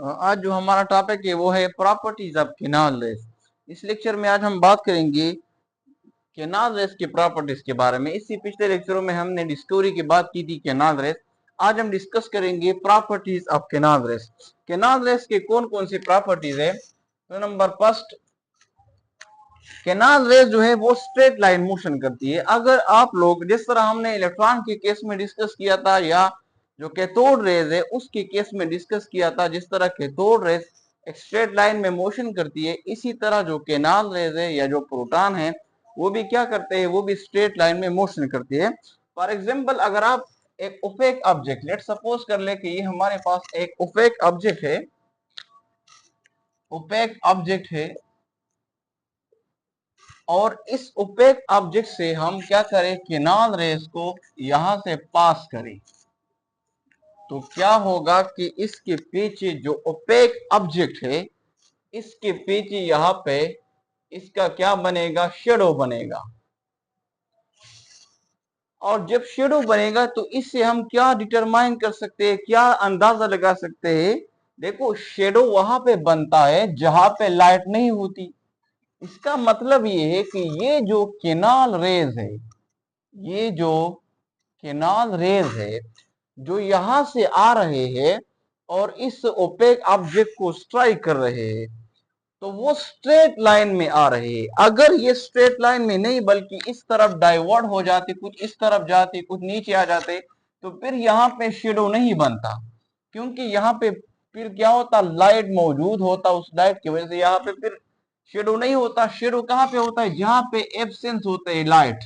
आज जो हमारा टॉपिक है वो है प्रॉपर्टीज ऑफ केनाल रेस। इस लेक्चर में आज हम बात करेंगे केनाल रेस की प्रॉपर्टीज के बारे में। इसी पिछले लेक्चरों में हमने डिस्कवरी की बात की थी केनाल रेस। आज हम डिस्कस करेंगे properties of canal rays. Canal rays के कौन कौन सी प्रॉपर्टीज है? तो नंबर फर्स्ट, केनाल रेस जो है वो स्ट्रेट लाइन मोशन करती है। अगर आप लोग जिस तरह हमने इलेक्ट्रॉन के केस में डिस्कस किया था या जो कैथोड रेज है उसके केस में डिस्कस किया था, जिस तरह कैथोड रेज एक स्ट्रेट लाइन में मोशन करती है, इसी तरह जो केनाल रेज है या जो प्रोटॉन है वो भी क्या करते हैं, वो भी स्ट्रेट लाइन में मोशन करती है। फॉर एग्जाम्पल, अगर आप एक ओपेक ऑब्जेक्ट, लेट सपोज कर ले कि ये हमारे पास एक ओपेक ऑब्जेक्ट है, ओपेक ऑब्जेक्ट है, और इस ओपेक ऑब्जेक्ट से हम क्या करें, केनाल रेज को यहां से पास करें, तो क्या होगा कि इसके पीछे जो ओपेक ऑब्जेक्ट है, इसके पीछे यहां पे इसका क्या बनेगा, शेडो बनेगा। और जब शेडो बनेगा तो इससे हम क्या डिटरमाइन कर सकते हैं, क्या अंदाजा लगा सकते हैं? देखो, शेडो वहां पे बनता है जहां पे लाइट नहीं होती। इसका मतलब ये है कि ये जो केनाल रेज है, ये जो केनाल रेज है जो यहां से आ रहे हैं और इस ओपेक ऑब्जेक्ट को स्ट्राइक कर रहे हैं, तो वो स्ट्रेट लाइन में आ रहे हैं। अगर ये स्ट्रेट लाइन में नहीं बल्कि इस तरफ डाइवर्ट हो जाते, कुछ इस तरफ जाते, कुछ नीचे आ जाते, तो फिर यहाँ पे शेडो नहीं बनता, क्योंकि यहाँ पे फिर क्या होता, लाइट मौजूद होता, उस लाइट की वजह से यहाँ पे फिर शेडो नहीं होता। शेडो कहाँ पे होता है, जहां पे एब्सेंस होता है लाइट।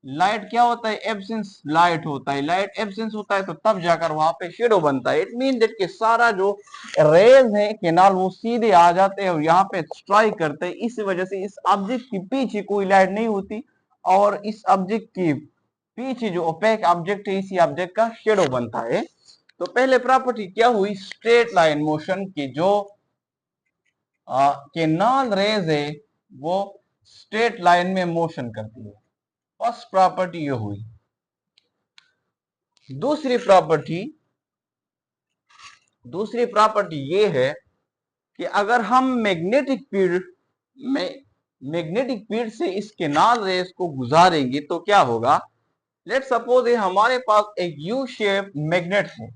लाइट क्या होता है, एब्सेंस लाइट होता है। लाइट एब्सेंस होता है तो तब जाकर वहां पे शेडो बनता है। इट मीन दैट कि सारा जो रेज है केनाल वो सीधे आ जाते हैं और यहाँ पे स्ट्राइक करते हैं। इस वजह से इस ऑब्जेक्ट के पीछे कोई लाइट नहीं होती और इस ऑब्जेक्ट के पीछे जो ओपेक ऑब्जेक्ट है, इसी ऑब्जेक्ट का शेडो बनता है। तो पहले प्रॉपर्टी क्या हुई, स्ट्रेट लाइन मोशन की। जो केनाल रेज है वो स्ट्रेट लाइन में मोशन करती है। फर्स्ट प्रॉपर्टी ये हुई। दूसरी प्रॉपर्टी ये है कि अगर हम मैग्नेटिक फील्ड से इस केनाल रेस को गुजारेंगे तो क्या होगा। लेट सपोज हमारे पास एक यू शेप मैग्नेट है,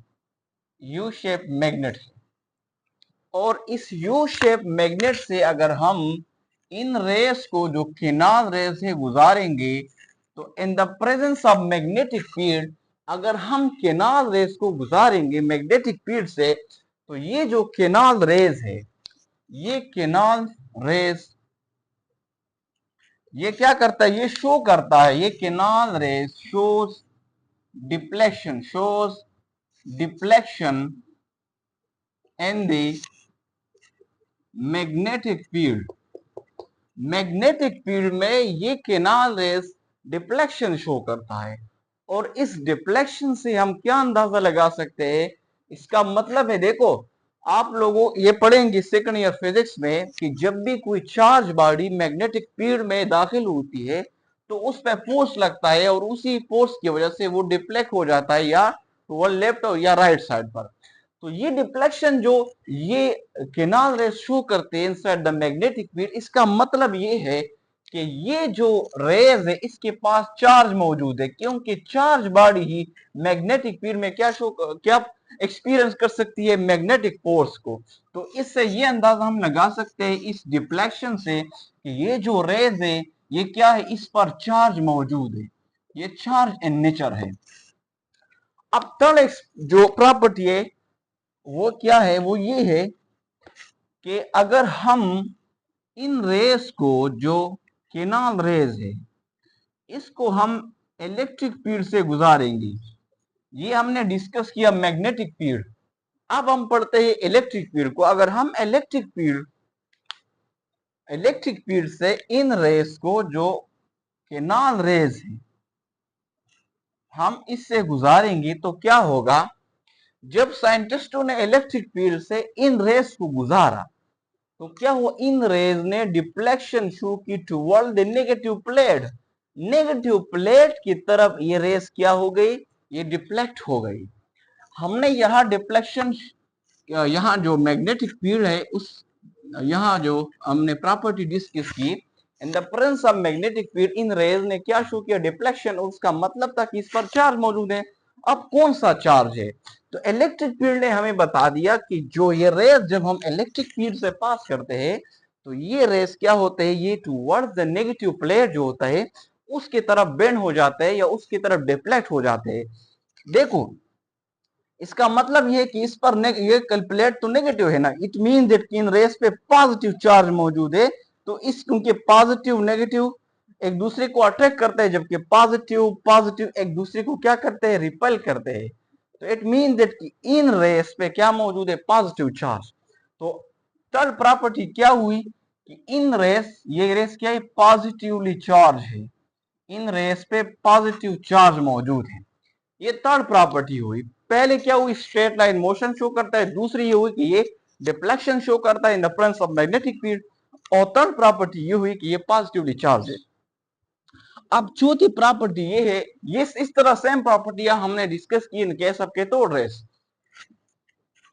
यू शेप मैग्नेट है, और इस यू शेप मैग्नेट से अगर हम इन रेस को जो केनाल रेस है गुजारेंगे, तो इन the presence of magnetic field, अगर हम केनाल रेस को गुजारेंगे मैग्नेटिक फील्ड से, तो ये जो केनाल रेस है, ये केनाल रेस ये क्या करता है, ये शो करता है, ये canal rays shows deflection in the magnetic field. Magnetic field में ये केनाल रेस डिफ्लेक्शन शो करता है। और इस डिफ्लेक्शन से हम क्या अंदाजा लगा सकते हैं, इसका मतलब है, देखो आप लोगों ये पढ़ेंगे सेकंड ईयर फिजिक्स में कि जब भी कोई चार्ज बॉडी मैग्नेटिक फील्ड में दाखिल होती है तो उस पर फोर्स लगता है और उसी फोर्स की वजह से वो डिफ्लेक्ट हो जाता है, या वो लेफ्ट या राइट साइड पर। तो ये डिफ्लेक्शन जो ये केनाल रेस शो करते हैं इनसाइड द मैग्नेटिक फील्ड, इसका मतलब ये है कि ये जो रेज है इसके पास चार्ज मौजूद है, क्योंकि चार्ज बॉडी ही मैग्नेटिक फील्ड में क्या एक्सपीरियंस कर सकती है, मैग्नेटिक फोर्स को। तो इससे ये अंदाजा हम लगा सकते हैं इस डिफ्लेक्शन से कि ये जो रेज है ये क्या है, इस पर चार्ज मौजूद है, ये चार्ज इन नेचर है। अब थर्ड जो प्रॉपर्टी है वो क्या है, वो ये है कि अगर हम इन रेस को, जो केनाल रेज है, इसको हम इलेक्ट्रिक फील्ड से गुजारेंगे। ये हमने डिस्कस किया मैग्नेटिक फील्ड, अब हम पढ़ते हैं इलेक्ट्रिक फील्ड को। अगर हम इलेक्ट्रिक फील्ड से इन रेस को, जो केनाल रेज है, हम इससे गुजारेंगे तो क्या होगा। जब साइंटिस्टों ने इलेक्ट्रिक फील्ड से इन रेस को गुजारा तो क्या हुआ, इन रेज ने डिफ्लेक्शन शो की toward the negative plate. Negative plate की तरफ ये रेस क्या हो गई, ये डिफ्लेक्ट हो गई। हमने यहां डिफ्लेक्शन यहाँ जो मैग्नेटिक फील्ड है उस यहाँ जो हमने प्रॉपर्टी डिस्कस की, in the presence of magnetic field इन रेज ने क्या शो किया, डिफ्लेक्शन। उसका मतलब था कि इस पर चार्ज मौजूद है। अब कौन सा चार्ज है, तो इलेक्ट्रिक फील्ड ने हमें बता दिया कि जो ये रेज जब हम इलेक्ट्रिक फील्ड से पास करते हैं तो ये रेज क्या होते हैं, ये टुवर्ड्स द नेगेटिव प्लेट जो होता है उसकी तरफ बेंड हो जाते हैं या उसकी तरफ डिफ्लेक्ट हो जाते हैं। देखो इसका मतलब ये है कि इस पर ये प्लेट तो नेगेटिव है ना, इट मीन दैट कि इन रेस पे पॉजिटिव चार्ज मौजूद है। तो इस क्योंकि पॉजिटिव नेगेटिव एक दूसरे को अट्रैक्ट करते हैं, जबकि पॉजिटिव पॉजिटिव एक दूसरे को क्या करते हैं, रिपेल करते हैं। तो इट मीन दैट कि इन रेस पे क्या मौजूद है, पॉजिटिव चार्ज। तो थर्ड प्रॉपर्टी क्या हुई कि इन रेस, ये रेस क्या है, पॉजिटिवली चार्ज है। इन रेस पे पॉजिटिव चार्ज मौजूद है। ये थर्ड प्रॉपर्टी हुई। पहले क्या हुई, स्ट्रेट लाइन मोशन शो करता है। दूसरी ये हुई कि ये डिफ्लेक्शन शो करता है इन the presence of magnetic field. और थर्ड प्रॉपर्टी ये हुई कि ये पॉजिटिवली चार्ज है। अब चौथी प्रॉपर्टी ये है, ये इस तरह सेम प्रॉपर्टियां हमने डिस्कस की इन केस ऑफ कैथोड रेस।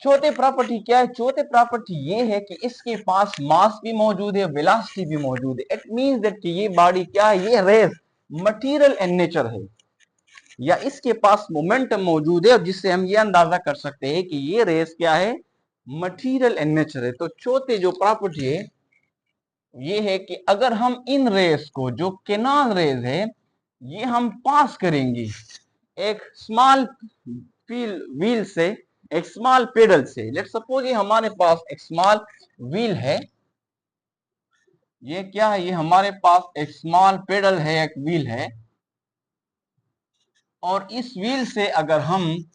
चौथी प्रॉपर्टी क्या है, चौथी प्रॉपर्टी ये है कि इसके पास मास भी मौजूद है, वेलोसिटी भी मौजूद है। इट मींस दैट कि ये बॉडी क्या है, ये रेस मटेरियल इन नेचर है या इसके पास मोमेंटम मौजूद है, और जिससे हम ये अंदाजा कर सकते हैं कि ये रेस क्या है, मटेरियल इन नेचर है। तो चौथी जो प्रॉपर्टी है ये है कि अगर हम इन रेस को, जो कैनाल रेस है, ये हम पास करेंगे एक स्मॉल व्हील से, एक स्मॉल पेडल से। लेट्स सपोज ये हमारे पास एक स्मॉल व्हील है, ये क्या है, ये हमारे पास एक स्मॉल पेडल है, एक व्हील है, और इस व्हील से अगर हम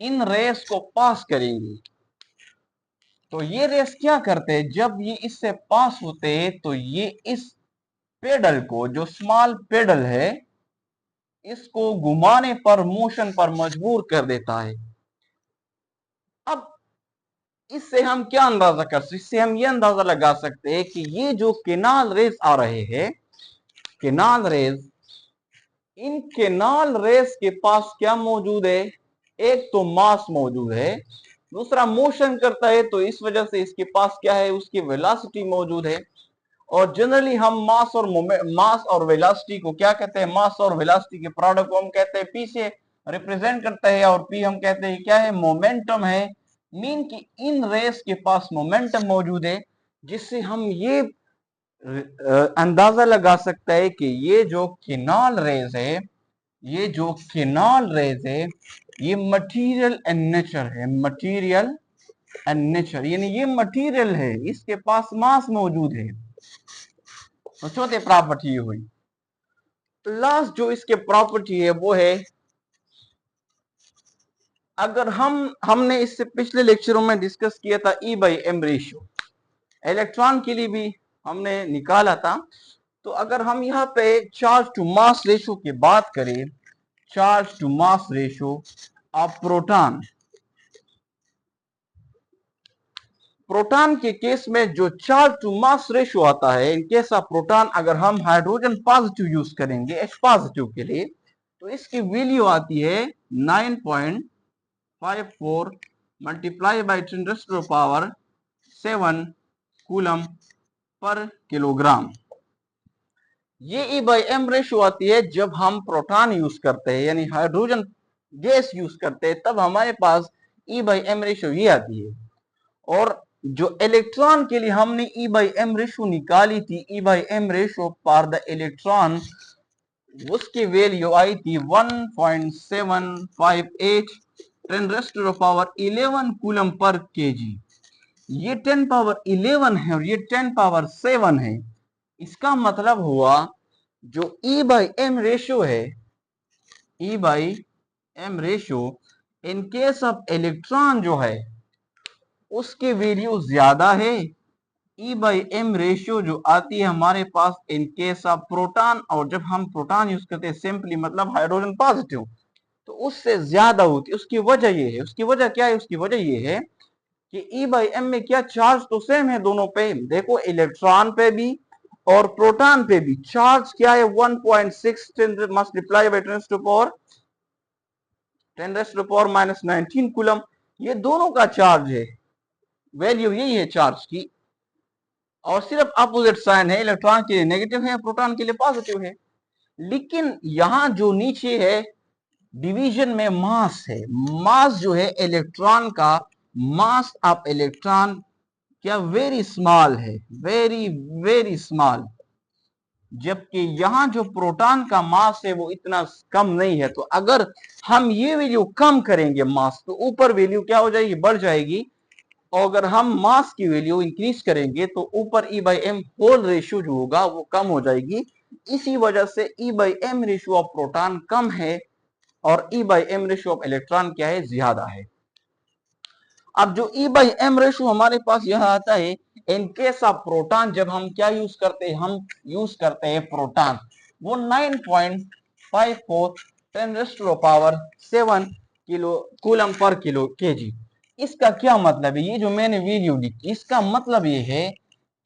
इन रेस को पास करेंगे तो ये रेस क्या करते हैं, जब ये इससे पास होते हैं तो ये इस पेडल को, जो स्मॉल पेडल है, इसको घुमाने पर, मोशन पर मजबूर कर देता है। अब इससे हम क्या अंदाजा कर सकते, इससे हम ये अंदाजा लगा सकते हैं कि ये जो कैनाल रेस आ रहे हैं, कैनाल रेस, इन कैनाल रेस के पास क्या मौजूद है, एक तो मास मौजूद है, दूसरा मोशन करता है, तो इस वजह से इसके पास क्या है, उसकी वेलोसिटी मौजूद है। और जनरली हम मास और वेलोसिटी को क्या कहते हैं, मास और वेलोसिटी के प्रोडक्ट को हम कहते हैं पी से रिप्रेजेंट करते हैं, और पी हम कहते हैं क्या है, मोमेंटम है। मीन कि इन रेस के पास मोमेंटम मौजूद है, जिससे हम ये अंदाजा लगा सकता है कि ये जो कैनाल रेस है, ये जो कैनाल रेस है, ये मटेरियल एंड नेचर है, मटेरियल एंड नेचर, यानी ये मटेरियल है, इसके पास मास मौजूद है। तो चौथे प्रॉपर्टी हुई। लास्ट जो इसके प्रॉपर्टी है वो है, अगर हमने इससे पिछले लेक्चरों में डिस्कस किया था E/m रेशियो, इलेक्ट्रॉन के लिए भी हमने निकाला था। तो अगर हम यहाँ पे चार्ज टू मास रेशियो की बात करें, charge to mass ratio of proton, proton के केस में जो चार्ज टू मास रेशियो आता है इन केस ऑफ प्रोटॉन, अगर हम हाइड्रोजन पॉजिटिव यूज करेंगे H पॉजिटिव के लिए, तो इसकी वैल्यू आती है 9.54 multiply by 10⁻⁷ coulomb per kilogram. ये E/m रेशियो आती है जब हम प्रोटॉन यूज करते हैं, यानी हाइड्रोजन गैस यूज करते हैं, तब हमारे पास E/m रेशियो ये आती है। और जो इलेक्ट्रॉन के लिए हमने E/m रेशियो निकाली थी, E/m ratio for the electron, उसकी वैल्यू आई थी 1.758 10⁻11 कूलम पर केजी। ये 10⁻11 है और ये 10⁻7 है। इसका मतलब हुआ जो E/m रेशियो है, E/m ratio in case of electron जो है उसकी वैल्यू ज्यादा है। E/m रेशियो जो आती है हमारे पास इन केस ऑफ प्रोटॉन, और जब हम प्रोटॉन यूज करते हैं सिंपली मतलब हाइड्रोजन पॉजिटिव, तो उससे ज्यादा होती है। उसकी वजह ये है, उसकी वजह क्या है, उसकी वजह ये है कि E/m में क्या, चार्ज तो सेम है दोनों पे। देखो इलेक्ट्रॉन पे भी और प्रोटॉन पे भी चार्ज क्या है, 1.6 मल्टीप्लाई बाई 10⁻⁻19 कूलम, ये दोनों का चार्ज है। वैल्यू यही है चार्ज की, और सिर्फ अपोजिट साइन है, इलेक्ट्रॉन के लिए नेगेटिव है, प्रोटॉन के लिए पॉजिटिव है। लेकिन यहां जो नीचे है डिवीजन में मास है, मास जो है इलेक्ट्रॉन का, मास ऑफ इलेक्ट्रॉन क्या वेरी स्मॉल है, वेरी वेरी स्मॉल, जबकि यहां जो प्रोटॉन का मास है वो इतना कम नहीं है। तो अगर हम ये वैल्यू कम करेंगे मास, तो ऊपर वैल्यू क्या हो जाएगी, बढ़ जाएगी, और अगर हम मास की वैल्यू इंक्रीज करेंगे तो ऊपर E by M whole ratio जो होगा वो कम हो जाएगी। इसी वजह से E by M ratio of proton कम है और E by M ratio of electron क्या है, ज्यादा है। अब जो E बाई एम रेशियो हमारे पास यह आता है इन केस ऑफ प्रोटॉन, जब हम क्या यूज करते हैं, हम यूज करते हैं प्रोटॉन, वो 9.54 10⁻⁷ kilo coulomb per kilo KG. इसका क्या मतलब है, ये जो मैंने वीडियो लिखी इसका मतलब ये है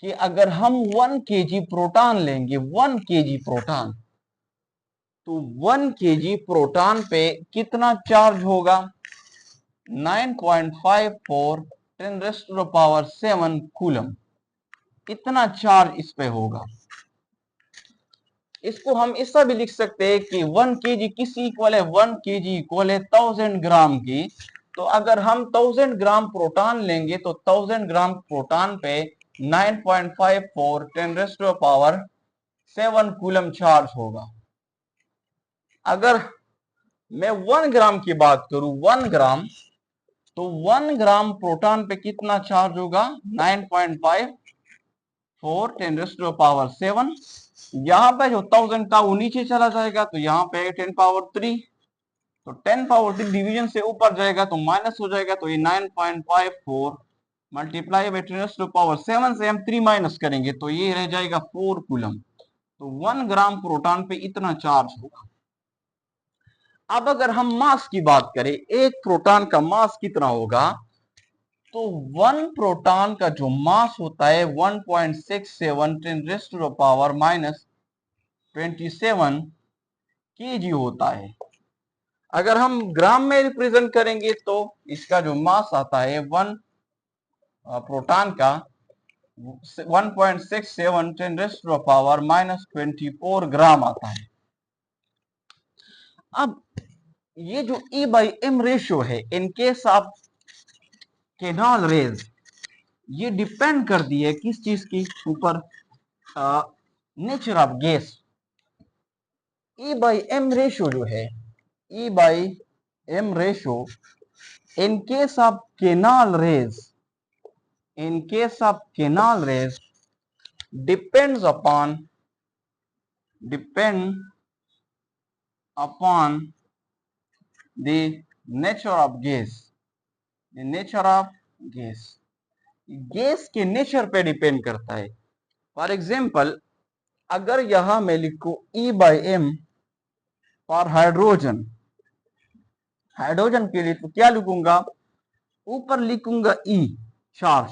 कि अगर हम 1 केजी प्रोटॉन लेंगे, 1 केजी प्रोटॉन, तो 1 केजी प्रोटॉन पे कितना चार्ज होगा, 9.54 10⁻⁷ कूलम, इतना चार्ज इस पे होगा। इसको हम ऐसा भी लिख सकते हैं कि 1 केजी किस इक्वल है, 1 केजी इक्वल है 1000 ग्राम की। तो अगर हम 1000 ग्राम प्रोटॉन लेंगे तो 1000 ग्राम प्रोटॉन पे 9.54 10⁻⁷ कूलम चार्ज होगा। अगर मैं 1 ग्राम की बात करूं, 1 ग्राम, तो 1 ग्राम प्रोटॉन पे कितना चार्ज होगा, 9.54 10⁻⁷। यहां पे जो 1000 था वो नीचे चला जाएगा, तो यहाँ पे 10⁻3, तो 10⁻3 डिवीजन से ऊपर जाएगा तो माइनस हो जाएगा, तो ये 9.54 मल्टीप्लाई बाई 10⁻⁷ से हम 3 माइनस करेंगे तो ये रह जाएगा 4 कूलम। तो 1 ग्राम प्रोटॉन पे इतना चार्ज होगा। अब अगर हम मास की बात करें, एक प्रोटॉन का मास कितना होगा, तो 1 प्रोटॉन का जो मास होता है 1.67 10⁻⁻27 केजी होता है। अगर हम ग्राम में रिप्रेजेंट करेंगे तो इसका जो मास आता है 1 प्रोटॉन का 1.67 10⁻⁻24 ग्राम आता है। अब ये जो E बाई एम रेशियो है in case of canal rays, ये डिपेंड करती है किस चीज की ऊपर, nature of gas. E by M ratio जो है, E by M ratio in case of canal rays, in case of canal rays depend upon the nature of gas, the nature of gas, gas के nature पे depend करता है। For example, अगर यहां मैं लिखूं E by M for hydrogen, hydrogen के लिए तो क्या लिखूंगा, ऊपर लिखूंगा E चार्ज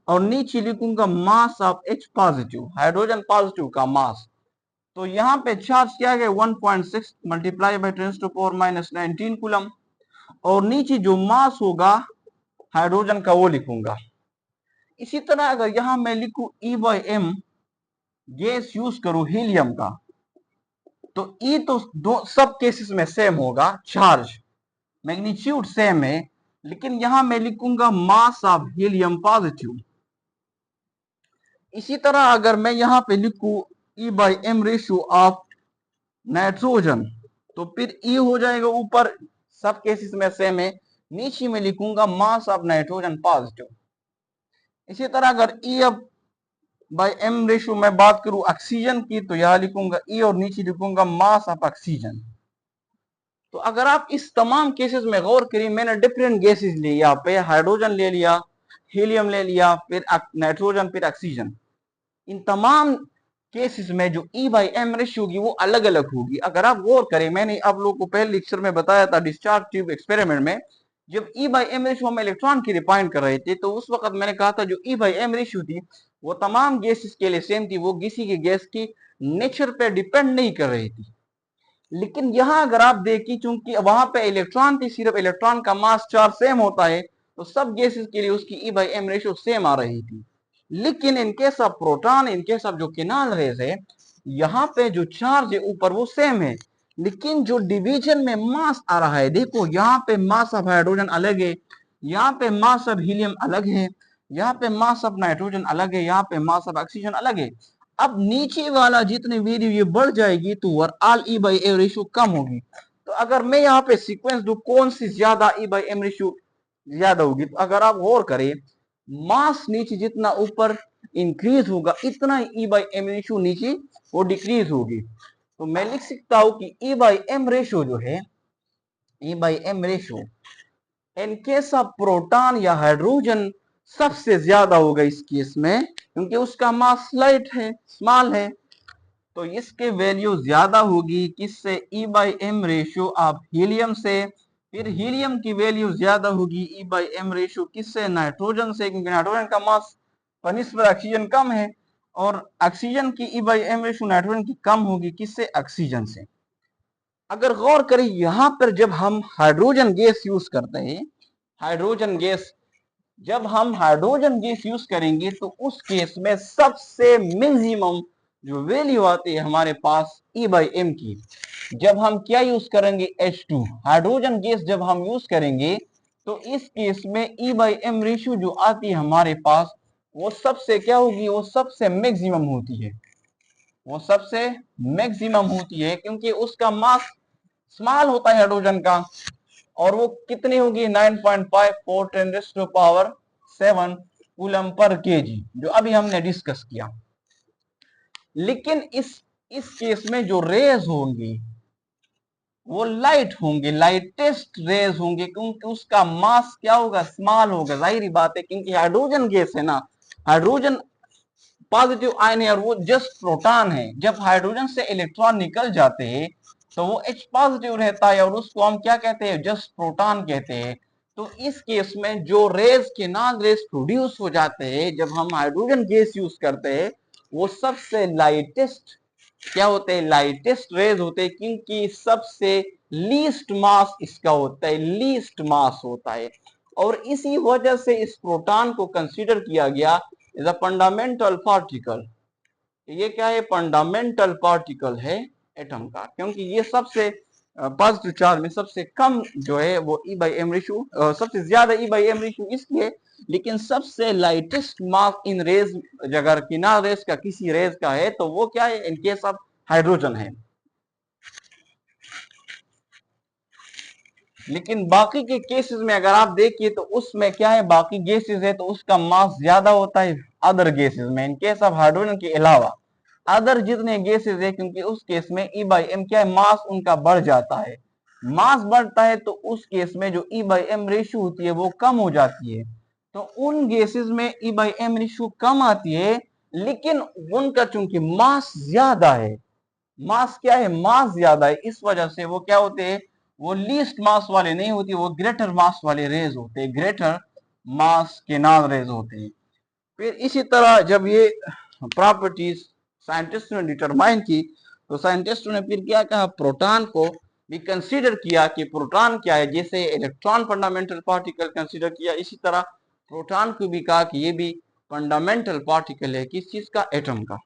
और नीचे लिखूंगा mass of H positive, hydrogen positive का मास। तो यहाँ पे चार्ज क्या है 1.6 मल्टीप्लाई बाई 10⁻⁻19 कूलम, और नीचे जो मास होगा हाइड्रोजन का वो लिखूंगा। इसी तरह अगर यहां मैं लिखूं E by M, gas use करूं हीलियम का, तो E तो दो सब केसेस में सेम होगा, चार्ज मैग्नीट्यूड सेम है, लेकिन यहां मैं लिखूंगा मास ऑफ हीलियम पॉजिटिव। इसी तरह अगर मैं यहां पे लिखूं E by M ratio of nitrogen, तो फिर E हो जाएगा, ऊपर सब केसेस में सेम है, नीचे में लिखूंगा मास ऑफ नाइट्रोजन पॉजिटिव। इसी तरह अगर E अब बाई एम रेशियो में बात करूं ऑक्सीजन की, तो यहां लिखूंगा E और नीचे लिखूंगा मास ऑफ ऑक्सीजन। तो अगर आप इस तमाम केसेस में गौर करें, मैंने डिफरेंट गैसेस लिए, यहाँ पे हाइड्रोजन ले लिया, हीलियम ले लिया, फिर नाइट्रोजन, फिर ऑक्सीजन। इन तमाम केसेस में जो E बाई एम रेशियो होगी वो अलग अलग होगी। अगर आप गौर करें, मैंने आप लोगों को पहले लेक्चर में बताया था डिस्चार्ज ट्यूब एक्सपेरिमेंट में, जब E बाई एम रेशियो हम इलेक्ट्रॉन की रिफाइन कर रहे थे, तो उस वक्त मैंने कहा था जो E बाई एम रेशियो थी वो तमाम गैसेस के लिए सेम थी, वो किसी की गैस की नेचर पे डिपेंड नहीं कर रही थी। लेकिन यहां अगर आप देखिए, चूंकि वहां पे इलेक्ट्रॉन थी, सिर्फ इलेक्ट्रॉन का मास चार्ज सेम होता है, तो सब गैसेस के लिए उसकी ई बाई एम रेशियो सेम आ रही थी। लेकिन इन case of proton, in case of जो किनाल रेज है, यहाँ पे जो चार्ज है ऊपर वो सेम है, लेकिन जो डिवीजन में मास आ रहा है, देखो यहाँ पे मास ऑफ हाइड्रोजन अलग है, यहाँ पे मास ऑफ हीलियम अलग है, यहाँ पे मास ऑफ नाइट्रोजन अलग है, यहाँ पे मास ऑफ ऑक्सीजन अलग है। अब नीचे वाला जितनी वैल्यू ये बढ़ जाएगी तो overall E by M ratio कम होगी। तो अगर मैं यहाँ पे सीक्वेंस दू कौन सी ज्यादा ई बाई एम रेशियो ज्यादा होगी, तो अगर आप गौर करें, मास नीचे जितना ऊपर इंक्रीज होगा इतना ई बाई एम रेशियो नीचे वो डिक्रीज होगी। तो मैं लिख सकता हूं कि ई बाई एम रेशियो जो है, E by M ratio in case of proton या हाइड्रोजन सबसे ज्यादा होगा इस केस में, क्योंकि उसका मास लाइट है, स्मॉल है। तो इसके वैल्यू ज्यादा होगी किससे, E by M ratio of helium से। फिर हीलियम की वैल्यू ज्यादा होगी ई बाई एम रेशियो किससे, नाइट्रोजन से, क्योंकि नाइट्रोजन का मास बनिस्बत ऑक्सीजन कम है। और ऑक्सीजन की ई बाई एम रेशियो नाइट्रोजन की कम होगी किससे, ऑक्सीजन से। अगर गौर करें यहां पर जब हम हाइड्रोजन गैस यूज करते हैं, हाइड्रोजन गैस जब हम हाइड्रोजन गैस यूज करेंगे तो उस केस में सबसे मैक्सिमम जो वैल्यू आती है हमारे पास ई बाई एम की। जब हम क्या यूज करेंगे, H2 हाइड्रोजन गैस जब हम यूज करेंगे तो इस केस में ई बाई एम रेशियो जो आती है हमारे पास वो सबसे क्या होगी, वो सबसे मैक्सिमम होती है, वो सबसे मैक्सिमम होती है, क्योंकि उसका मास स्मॉल होता है हाइड्रोजन का। और वो कितनी होगी, 9.54 10⁻⁷ कूलम पर केजी, जो अभी हमने डिस्कस किया। लेकिन इस केस में जो रेज होंगी वो लाइट होंगे, लाइटेस्ट रेज होंगे, क्योंकि उसका मास क्या होगा, स्मॉल होगा। जाहिर बात है, क्योंकि हाइड्रोजन गैस है ना, हाइड्रोजन पॉजिटिव आयन है और वो जस्ट प्रोटॉन है। जब हाइड्रोजन से इलेक्ट्रॉन निकल जाते हैं तो वो H पॉजिटिव रहता है और उसको हम क्या कहते हैं, जस्ट प्रोटॉन कहते हैं। तो इस केस में जो रेज के नॉन रेज प्रोड्यूस हो जाते हैं जब हम हाइड्रोजन गैस यूज करते हैं, वो सबसे लाइटेस्ट क्या होते हैं, लाइटेस्ट रेज होते हैं, क्योंकि सबसे लीस्ट मास इसका होता है, लीस्ट मास होता है। और इसी वजह से इस प्रोटॉन को कंसीडर किया गया इज अ फंडामेंटल पार्टिकल। ये क्या है, फंडामेंटल पार्टिकल है एटम का, क्योंकि ये सबसे पॉजिटिव चार्ज में सबसे कम जो है वो ई बाई एम रेशियो, सबसे ज्यादा ई बाई एम रेशियो इसलिए, लेकिन सबसे लाइटेस्ट मास इन रेज, अगर किनार रेज का किसी रेज का है तो वो क्या है, इन केस ऑफ हाइड्रोजन है। लेकिन बाकी के केसेस में अगर आप देखिए तो उसमें क्या है, बाकी गैसेस है तो उसका मास ज्यादा होता है अदर गैसेस में, इन केस ऑफ हाइड्रोजन के अलावा अदर जितने गैसेस है, क्योंकि उस केस में ई बाई एम क्या है, मास उनका बढ़ जाता है। मास बढ़ता है तो उस केस में जो ई बाई एम रेशियो होती है वो कम हो जाती है। तो उन गैसेस में ई बाई एम रेशियो कम आती है, लेकिन उनका चूंकि मास ज्यादा है, मास क्या है, मास ज्यादा है, इस वजह से वो क्या होते हैं, वो लीस्ट मास वाले नहीं होती, वो ग्रेटर मास वाले रेज होते हैं, ग्रेटर मास के नॉन रेज होते हैं। फिर इसी तरह जब ये प्रॉपर्टीज साइंटिस्टों ने डिटरमाइन की तो साइंटिस्टों ने फिर क्या कहा, प्रोटॉन को भी कंसीडर किया कि प्रोटॉन क्या है, जैसे इलेक्ट्रॉन फंडामेंटल पार्टिकल कंसीडर किया, इसी तरह प्रोटॉन को भी कहा कि ये भी फंडामेंटल पार्टिकल है, किस चीज का, एटम का।